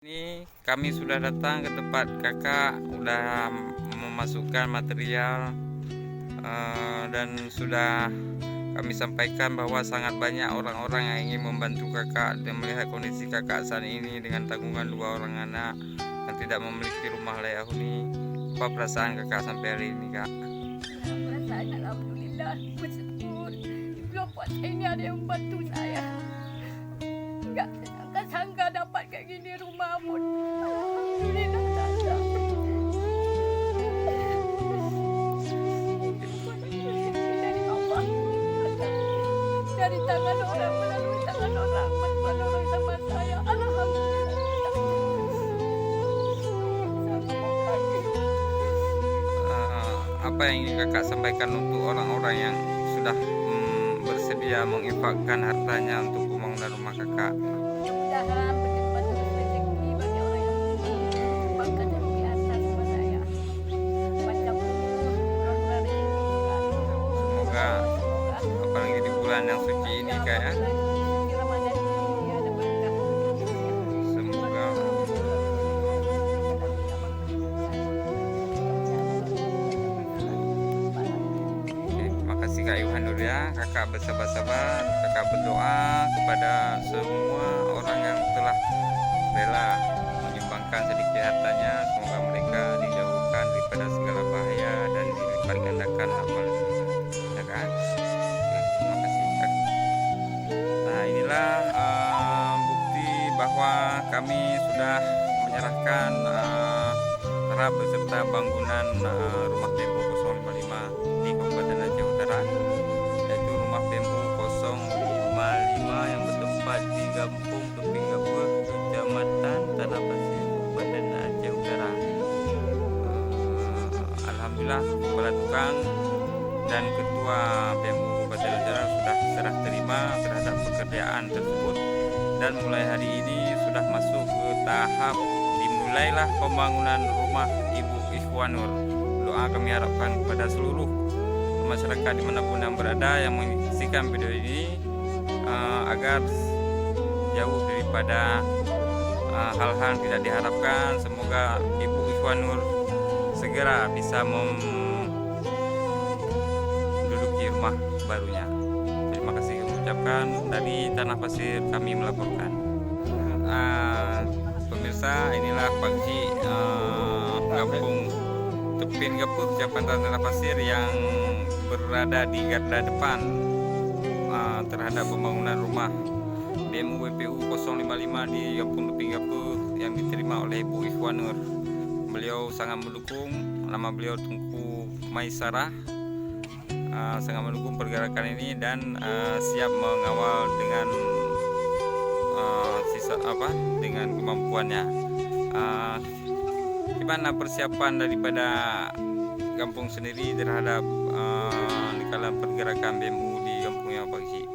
Ini kami sudah datang ke tempat kakak, sudah memasukkan material dan sudah kami sampaikan bahwa sangat banyak orang-orang yang ingin membantu kakak dan melihat kondisi kakak saat ini dengan tanggungan 2 orang anak yang tidak memiliki rumah layak huni. Apa perasaan kakak sampai hari ini, Kak? Perasaan alhamdulillah bersyukur. Di kelompok saya ini ada yang membantu saya. Enggak sangka dapat kayak gini rumah pun. Alhamdulillah ada. Dari Allah. Dari tangan orang melalui tangan orang, bantuan orang sama saya. Alhamdulillah. Apa yang ingin kakak sampaikan untuk orang-orang yang sudah bersedia menginfakkan hartanya untuk pembangunan rumah kakak? Mudah-mudahan berlimpah terus rezeki bagi orang yang menyumbangkan yang di atas sama saya. Panjang umur, murah-murah rezeki juga. Semoga apalagi di bulan yang suci ini Kak ya. Di Ramadan ini ada berkah. Semoga Oke, makasih Kak Yohan Nur ya. Kakak bersabar-sabar, kakak berdoa kepada semua orang yang telah rela menyumbangkan sedikit hartanya. Semoga mereka dijauhkan daripada segala bahaya dan dilipat gandakan amalnya. Ya kan? Oke, terima kasih Kak. Nah inilah bukti bahwa kami sudah menyerahkan tahap beserta bangunan rumah bambu 055 di Kabupaten Aceh Utara, yaitu rumah bambu 055 yang bertempat di Kampung Teping Gapur, Kecamatan Tanah Pasir, Kabupaten Aceh Utara. Alhamdulillah kepala tukang dan ketua bambu Kabupaten Utara sudah serah terima terhadap pekerjaan tersebut, dan mulai hari ini sudah masuk ke tahap dimulailah pembangunan rumah Ibu Ikhwanur. Doa kami harapkan kepada seluruh masyarakat dimanapun yang berada yang menyaksikan video ini agar jauh daripada hal-hal tidak diharapkan. Semoga Ibu Ikhwanur segera bisa menduduki rumah barunya. Terima kasih kami ucapkan. Dari Tanah Pasir kami melaporkan. Pemirsa, inilah pagi Kampung Tepin Gapur, Kecamatan Tanah Pasir yang berada di garda depan terhadap pembangunan rumah BMU WPU 055 di Kampung Tepin Gapur yang diterima oleh Ibu Ikhwanur. Beliau sangat mendukung, nama beliau Tunku Maisarah, sangat mendukung pergerakan ini dan siap mengawal dengan dengan kemampuannya. Gimana persiapan daripada kampung sendiri terhadap dalam pergerakan BMU di kampungnya Pak Haji?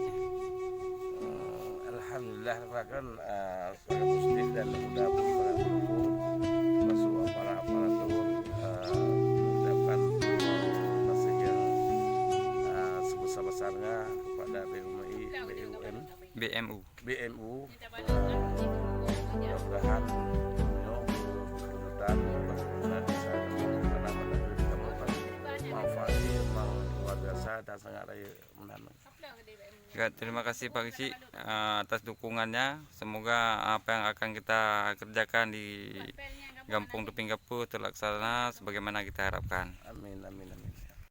Alhamdulillah kan sangat positif dan sudah mendukung masuk aparatur mengucapkan masih yang sebesar-besarnya kepada BMU mudah-mudahan kesulitan pembangunan desa karena menurut kamu kan manfaatnya memang luar biasa dan sangat menanam. Ya, terima kasih Pak Haji atas dukungannya. Semoga apa yang akan kita kerjakan di Kampung Teping Gapur terlaksana sebagaimana kita harapkan. Amin, amin, amin.